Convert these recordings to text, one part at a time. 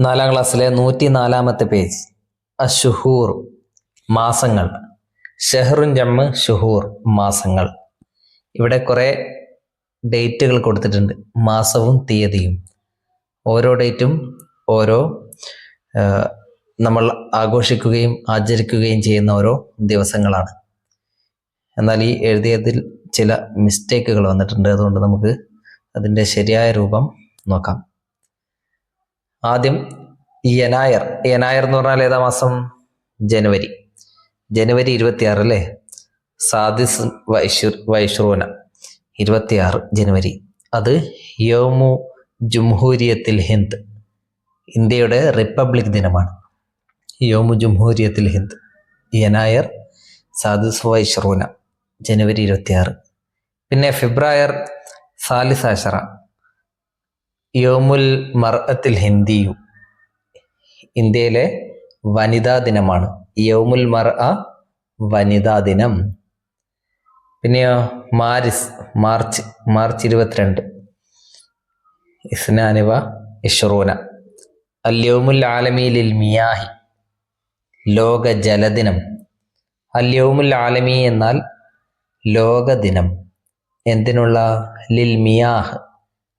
4ാം ക്ലാസ്സിലെ 104-ാമത്തെ പേജ്. അഷുഹൂർ മാസങ്ങൾ. ഷെഹറുൻ ജമ്മ് ഷുഹൂർ മാസങ്ങൾ. ഇവിടെ കുറെ ഡേറ്റുകൾ കൊടുത്തിട്ടുണ്ട്, മാസവും തീയതിയും. ഓരോ ഡേറ്റും ഓരോ നമ്മൾ ആഘോഷിക്കുകയും ആചരിക്കുകയും ചെയ്യുന്ന ഓരോ ദിവസങ്ങളാണ്. എന്നാൽ ഈ എഴുതിയതിൽ ചില മിസ്റ്റേക്കുകൾ വന്നിട്ടുണ്ട്. അതുകൊണ്ട് നമുക്ക് അതിൻ്റെ ശരിയായ രൂപം നോക്കാം. ആദ്യം യനായർ. യനായർ എന്ന് പറഞ്ഞാൽ ഏതാ മാസം? ജനുവരി. ജനുവരി 26 അല്ലേ? സാദിസ് വൈഷ്റൂന 26 ജനുവരി. അത് യൗമു ജുംഹൂരിയത്തിൽ ഹിന്ദ്, ഇന്ത്യയുടെ റിപ്പബ്ലിക് ദിനമാണ്. യൗമു ജുംഹൂരിയത്തിൽ ഹിന്ദ്. യനായർ സാദിസ് വൈഷ്റൂന ജനുവരി 26. പിന്നെ ഫെബ്രുവരി സാലിസാശറ യൗമുൽ മർഅത്തിൽ ഹിന്ദിയു, ഇന്ത്യയിലെ വനിതാ ദിനമാണ്. യൗമുൽ മർഅ വനിതാ ദിനം. പിന്നെയോ മാർച്ച് 22 ഇസ്നാനിവ ഇഷ്റൂന അൽ യൗമുൽ ആലമി ലിൽ മിയാഹി, ലോക ജലദിനം. അൽ യൗമുൽ ആലമി എന്നാൽ ലോക ദിനം. എന്തിനുള്ള? ലിൽ മിയാഹ്,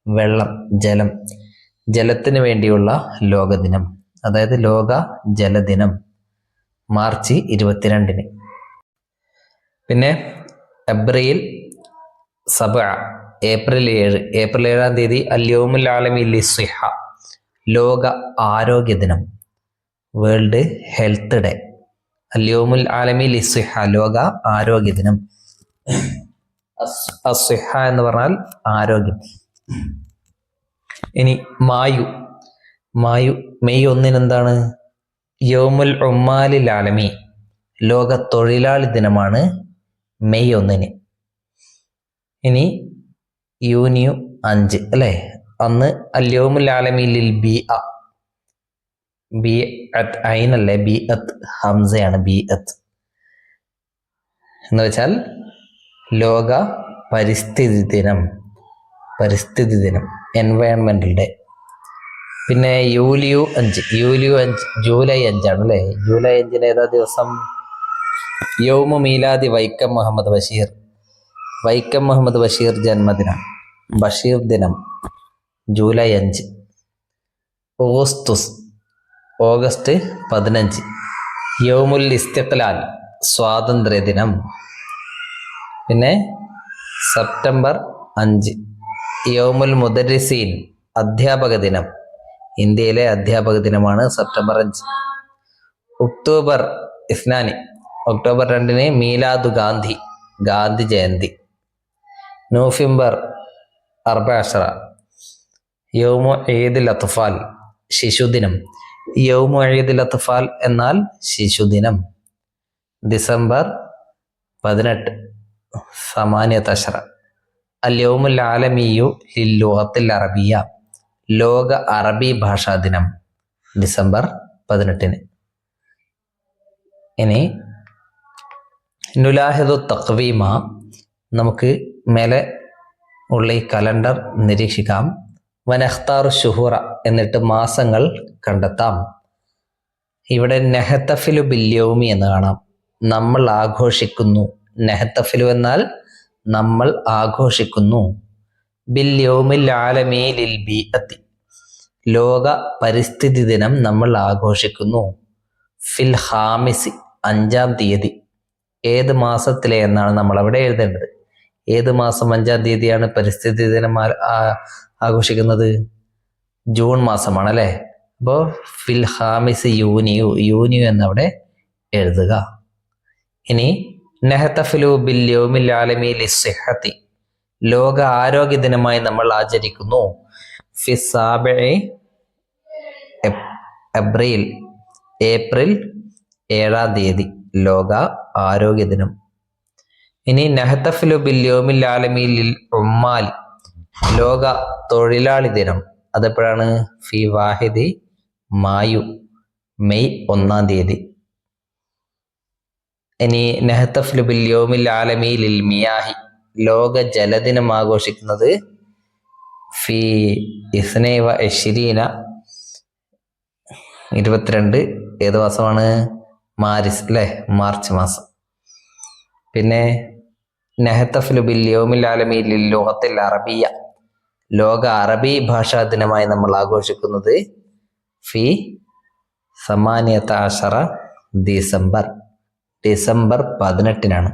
വെള്ളം, ജലം, ജലത്തിന് വേണ്ടിയുള്ള ലോകദിനം. അതായത് ലോക ജലദിനം മാർച്ച് 22. പിന്നെ എബ്രിൽ സബ ഏപ്രിൽ 7. ഏപ്രിൽ 7-ാം തീയതി അൽ യൗമുൽ ആലമി ലിസ്സിഹ, ലോക ആരോഗ്യ ദിനം, വേൾഡ് ഹെൽത്ത് ഡേ. അൽ യൗമുൽ ആലമി ലിസ്സിഹ, ലോക ആരോഗ്യ ദിനം. അസ്സിഹ എന്ന് പറഞ്ഞാൽ ആരോഗ്യം. ഇനി മായു. മെയ് 1 എന്താണ്? യൗമുൽ ഉമ്മാലിൽ ആലമി, ലോക തൊഴിലാളി ദിനമാണ് മെയ് 1. ഇനി യൂനിയു 5 അല്ലേ? അന്ന് അൽ യൗമുൽ ആലമി ലിൽ ബിഅ, ബിഅത്ത് ഐനല്ലേ, ബിഅത്ത് ഹംസയാണ്, ബിഅത്ത് എന്ന് വെച്ചാൽ ലോക പരിസ്ഥിതി ദിനം. പരിസ്ഥിതി ദിനം, എൻവയൺമെന്റൽ ഡേ. പിന്നെ യൂലിയു 5 ജൂലൈ 5 ആണ് അല്ലേ? ജൂലൈ 5 ഏതാ ദിവസം? യൗമു മീലാദി വൈക്കം മുഹമ്മദ് ബഷീർ, വൈക്കം മുഹമ്മദ് ബഷീർ ജന്മദിനം, ബഷീർ ദിനം, ജൂലൈ 5. ഓഗസ്റ്റ് 15 യൗമുൽ ഇസ്തിഖ്ലാൽ, സ്വാതന്ത്ര്യ ദിനം. പിന്നെ സെപ്റ്റംബർ 5 യൗമുൽ മുദരിസീൻ, അധ്യാപക ദിനം, ഇന്ത്യയിലെ അധ്യാപക ദിനമാണ് സെപ്റ്റംബർ 5. ഒക്ടോബർ 2 മീലാദു ഗാന്ധി, ഗാന്ധി ജയന്തി. നവംബർ 14 യൗമു ഈദുൽ അത്ഫാൽ, ശിശുദിനം. യൗമു ഈദുൽ അത്ഫാൽ എന്നാൽ ശിശുദിനം. ഡിസംബർ 18 18 അൽ യൗമുൽ ആലമിയു ലിൽ ലുഗത്തിൽ അറബിയ, ലോക അറബി ഭാഷാ ദിനം, ഡിസംബർ 18. ഇനി നുലാഹിദു തഖ്വീമ, നമുക്ക് മേലെ ഉള്ള ഈ കലണ്ടർ നിരീക്ഷിക്കാം. വനഖ്താറു ഷുഹൂറ, എന്നിട്ട് മാസങ്ങൾ കണ്ടെത്താം. ഇവിടെ നെഹ്തഫിലു ബില്യൗമി എന്ന് കാണാം, നമ്മൾ ആഘോഷിക്കുന്നു. നെഹ്തഫിലു എന്നാൽ നമ്മൾ ആഘോഷിക്കുന്നു. ബിൽ യൗമിൽ ആലമി ലിൽ ബിഅത്തി, ലോക പരിസ്ഥിതി ദിനം നമ്മൾ ആഘോഷിക്കുന്നു. ഫിൽ ഹാമിസി, 5-ാം തീയതി. ഏത് മാസത്തിലെ എന്നാണ് നമ്മൾ അവിടെ എഴുതേണ്ടത്. ഏത് മാസം 5-ാം തീയതിയാണ് പരിസ്ഥിതി ദിനം ആഘോഷിക്കുന്നത്? ജൂൺ മാസമാണ് അല്ലേ? അപ്പോൾ ഫിൽ ഹാമിസി യൂനിയു എന്നവിടെ എഴുതുക. ഇനി നെഹ്തഫിലു ബിൽ യൗമിൽ ആലമി ലിസ്സിഹത്തി, ലോക ആരോഗ്യ ദിനമായി നമ്മൾ ആചരിക്കുന്നു. ഏപ്രിൽ 7-ാം തീയതി ലോക ആരോഗ്യ ദിനം. ഇനി നെഹ്തഫിലു ബിൽ യൗമിൽ ആലമി ലിൽ ഉമ്മാൽ, ലോക തൊഴിലാളി ദിനം. അതെപ്പോഴാണ്? ഫി വാഹിദി മായു, മെയ് 1-ാം തീയതി. ഇനി നെഹ്തഫിലു ബിൽ യൗമിൽ ആലമി ലിൽ മിയാഹി, ലോക ജലദിനം ആഘോഷിക്കുന്നത് ഫി 22 22 ഏത് മാസമാണ്? മാരിസ് അല്ലേ, മാർച്ച് മാസം. പിന്നെ നഹ്തഫ്ലു ബിൽ യൗമിൽ ആലമി ലിൽ ലുഗത്തിൽ അറബിയ്യ, ലോക അറബി ഭാഷാ ദിനമായി നമ്മൾ ആഘോഷിക്കുന്നത് ഫി 18 ഡിസംബർ, ഡിസംബർ 18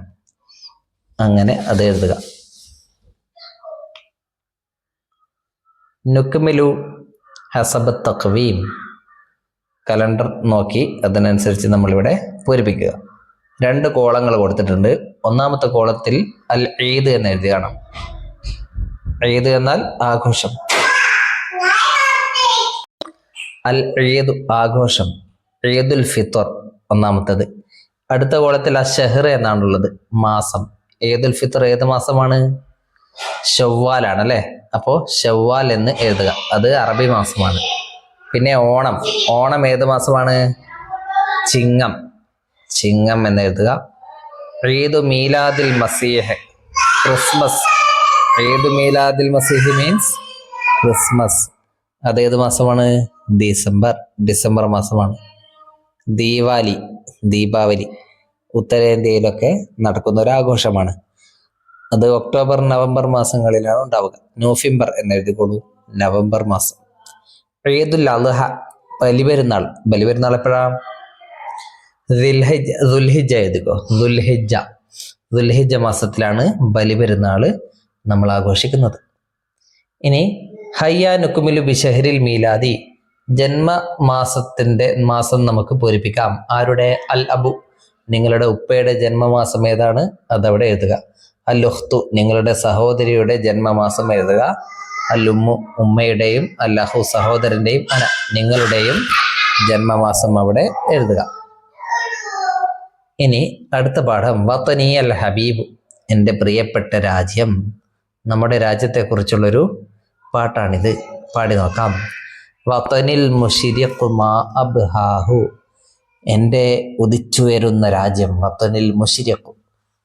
അങ്ങനെ അത് എഴുതുക. നുക്മിലു ഹസബ് തഖ്വീം, കലണ്ടർ നോക്കി അതിനനുസരിച്ച് നമ്മളിവിടെ പൂരിപ്പിക്കുക. 2 കോളങ്ങൾ കൊടുത്തിട്ടുണ്ട്. ഒന്നാമത്തെ കോളത്തിൽ അൽ ഈദ് എന്ന് എഴുതി കാണാം. ഈദ് എന്നാൽ ആഘോഷം, അൽ ഈദ് ആഘോഷം, ഈദുൽ ഫിത്ർ ഒന്നാമത്തത്. അടുത്ത കോളത്തിൽ അഷ്ഹർ എന്നാണുള്ളത്, മാസം. ഈദുൽ ഫിത്ർ ഏത് മാസമാണ്? ശവ്വാലാണ് അല്ലേ. അപ്പോൾ ശവ്വാൽ എന്ന് എഴുതുക, അത് അറബി മാസമാണ്. പിന്നെ ഓണം, ഓണം ഏത് മാസമാണ്? ചിങ്ങം, ചിങ്ങം എന്ന് എഴുതുക. ഈദു മീലാദിൽ മസീഹ്, ക്രിസ്മസ്. ഈദു മീലാദിൽ മസീഹ് മീൻസ് ക്രിസ്മസ്, അതേത് മാസമാണ്? ഡിസംബർ, ഡിസംബർ മാസമാണ്. ദീപാവലി, ദീപാവലി ഉത്തരേന്ത്യയിലൊക്കെ നടക്കുന്ന ഒരു ആഘോഷമാണ്. അത് ഒക്ടോബർ നവംബർ മാസങ്ങളിലാണ് ഉണ്ടാവുക. നവംബർ എന്ന് എഴുതിക്കോളൂ, നവംബർ മാസം. ഈദുൽ അദ്ഹ, ബലിപെരുന്നാൾ. ബലിപെരുന്നാൾ എപ്പോഴാ? ദുൽഹിജ്ജ എഴുതിക്കോ, ദുൽഹിജ്ജ, ദുൽഹിജ്ജ മാസത്തിലാണ് ബലിപെരുന്നാൾ നമ്മൾ ആഘോഷിക്കുന്നത്. ഇനി ഹയ്യ നുക്മിലു ബിശഹരിൽ മീലാദി, ജന്മമാസത്തിന്റെ മാസം നമുക്ക് പൂരിപ്പിക്കാം. ആരുടെ? അൽ അബു, നിങ്ങളുടെ ഉപ്പയുടെ ജന്മമാസം ഏതാണ്? അതവിടെ എഴുതുക. അൽ ഉഖ്തു, നിങ്ങളുടെ സഹോദരിയുടെ ജന്മമാസം എഴുതുക. അൽ ഉമ്മു, ഉമ്മയുടെയും. അൽ അഹു, സഹോദരന്റെയും. അന, നിങ്ങളുടെയും ജന്മമാസം അവിടെ എഴുതുക. ഇനി അടുത്ത പാഠം വതനി അൽ ഹബീബ്, എൻ്റെ പ്രിയപ്പെട്ട രാജ്യം. നമ്മുടെ രാജ്യത്തെക്കുറിച്ചുള്ളൊരു പാട്ടാണിത്, പാടി നോക്കാം. വതനിൽ മുശ്രിഖു മാ അബ്ഹാഹു, എൻ്റെ ഉദിച്ചുയരുന്ന രാജ്യം. വതനിൽ മുശ്രിഖു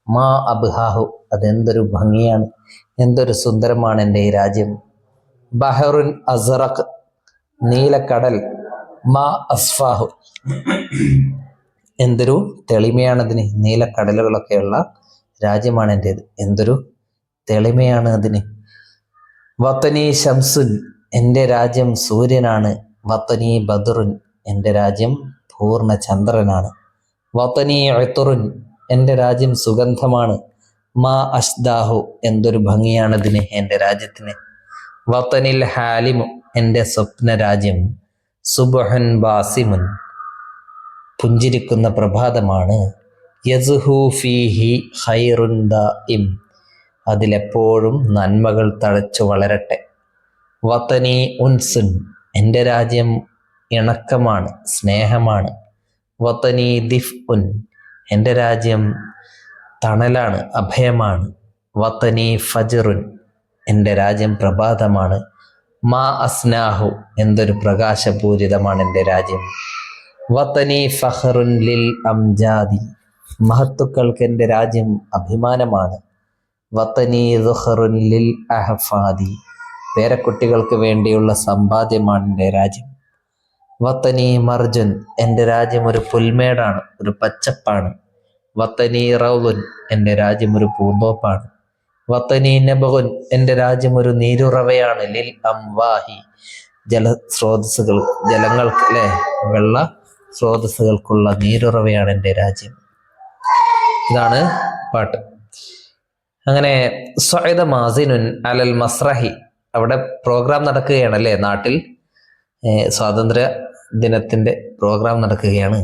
മാ അബ്ഹാഹു, അതെന്തൊരു ഭംഗിയാണ്, എന്തൊരു സുന്ദരമാണ് എൻ്റെ ഈ രാജ്യം. ബഹറുൻ അസ്റഖ്, നീലക്കടൽ. മാ അസ്ഫാഹു, എന്തൊരു തെളിമയാണതിന്, നീലക്കടലുകളൊക്കെയുള്ള രാജ്യമാണ് എൻ്റേത്, എന്തൊരു തെളിമയാണ് അതിന്. വതനി ശംസുൻ, എൻ്റെ രാജ്യം സൂര്യനാണ്. വതനി ബദറുൻ, എൻ്റെ രാജ്യം പൂർണ്ണ ചന്ദ്രനാണ്. വതനി ഉത്തുറുൻ, എൻ്റെ രാജ്യം സുഗന്ധമാണ്. മാ അഷ്ദാഹു, എന്തൊരു ഭംഗിയാണതിന്, എൻ്റെ രാജ്യത്തിന്. വതനിൽ ഹാലിമു, എൻ്റെ സ്വപ്ന രാജ്യം. സുബ്ഹുൻ ബാസിമുൻ, പുഞ്ചിരിക്കുന്ന പ്രഭാതമാണ്. യസ്ഹു ഫീഹി ഖൈറുൻ ദാഇം, അതിലെപ്പോഴും നന്മകൾ തഴച്ചു വളരട്ടെ. വതനി ഉൻസുൻ, എൻ്റെ രാജ്യം ഇണക്കമാണ്, സ്നേഹമാണ്. വതനി ദിഫ് ഉൻ, എൻ്റെ രാജ്യം തണലാണ്, അഭയമാണ്. വതനി ഫജ്റുൻ, എൻ്റെ രാജ്യം പ്രഭാതമാണ്. മാ അസ്നാഹു, എന്തൊരു പ്രകാശപൂരിതമാണ് എൻ്റെ രാജ്യം. വതനി ഫഖറുൻ ലിൽ അംജാദി, മഹത്തുക്കൾക്ക് എൻ്റെ രാജ്യം അഭിമാനമാണ്. വതനി ദുഖറുൻ ലിൽ അഹ്ഫാദി, പേരക്കുട്ടികൾക്ക് വേണ്ടിയുള്ള സമ്പാദ്യമാണ് എൻ്റെ രാജ്യം. വതനി മർജുൻ, എൻ്റെ രാജ്യം ഒരു പുൽമേടാണ്, ഒരു പച്ചപ്പാണ്. വതനി റൗലുൻ, എൻ്റെ രാജ്യം ഒരു പൂന്തോപ്പാണ്. വതനി നബുൻ, എൻ്റെ രാജ്യം ഒരു നീരുറവയാണ്. ലിൽ അംവാഹി, ജലസ്രോതസ്സുകൾ, ജലങ്ങൾക്ക് അല്ലെ, വെള്ള സ്രോതസ്സുകൾക്കുള്ള നീരുറവയാണ് എൻ്റെ രാജ്യം. ഇതാണ് പാട്ട്. അങ്ങനെ സ്വഇദ മാസിനുൻ അലൽ മസ്രഹി, അവിടെ പ്രോഗ്രാം നടക്കുകയാണല്ലേ, നാട്ടിൽ സ്വാതന്ത്ര്യ ദിനത്തിന്റെ പ്രോഗ്രാം നടക്കുകയാണ്.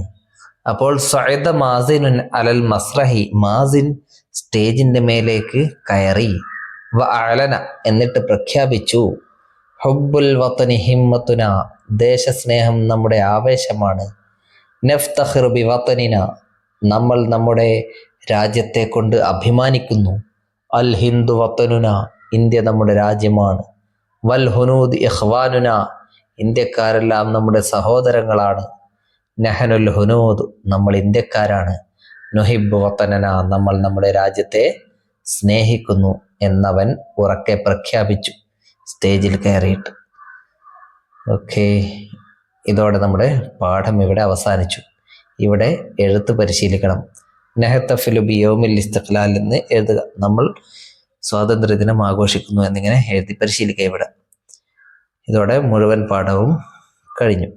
അപ്പോൾ സ്വഇദ മാസിനുൻ അലൽ മസ്രഹി, മാസിൻ സ്റ്റേജിന്റെ മേലേക്ക് കയറി. വ അലന, എന്നിട്ട് പ്രഖ്യാപിച്ചു. ഹുബ്ബുൽ വതനി ഹിമ്മത്തുന, ദേശസ്നേഹം നമ്മുടെ ആവേശമാണ്. നഫ്തഖിറു ബി വതനിന, നമ്മൾ നമ്മുടെ രാജ്യത്തെ കൊണ്ട് അഭിമാനിക്കുന്നു. അൽ ഹിന്ദു വതനുന, ഇന്ത്യ നമ്മുടെ രാജ്യമാണ്. വൽ ഹുനൂദ് ഇഖ്വാനുന, ഇന്ത്യക്കാരെല്ലാം നമ്മുടെ സഹോദരങ്ങളാണ്. നഹനുൽ ഹുനൂദ്, നമ്മൾ ഇന്ത്യക്കാരാണ്. നുഹിബ്ബു വതനന, നമ്മൾ നമ്മുടെ രാജ്യത്തെ സ്നേഹിക്കുന്നു എന്നവൻ ഉറക്കെ പ്രഖ്യാപിച്ചു സ്റ്റേജിൽ കയറിയിട്ട്. ഓക്കെ, ഇതോടെ നമ്മുടെ പാഠം ഇവിടെ അവസാനിച്ചു. ഇവിടെ എഴുത്ത് പരിശീലിക്കണം. നെഹത്തഫിലു ബിയൗമിൽ ഇസ്തിഖ്ലാൽ എന്ന് എഴുതുക. നമ്മൾ സ്വാതന്ത്ര്യദിനം ആഘോഷിക്കുന്നു എന്നിങ്ങനെ എഴുതി പരിശീലിക്കുക ഇവിടെ. ഇതോടെ മുഴുവൻ പാഠവും കഴിഞ്ഞു.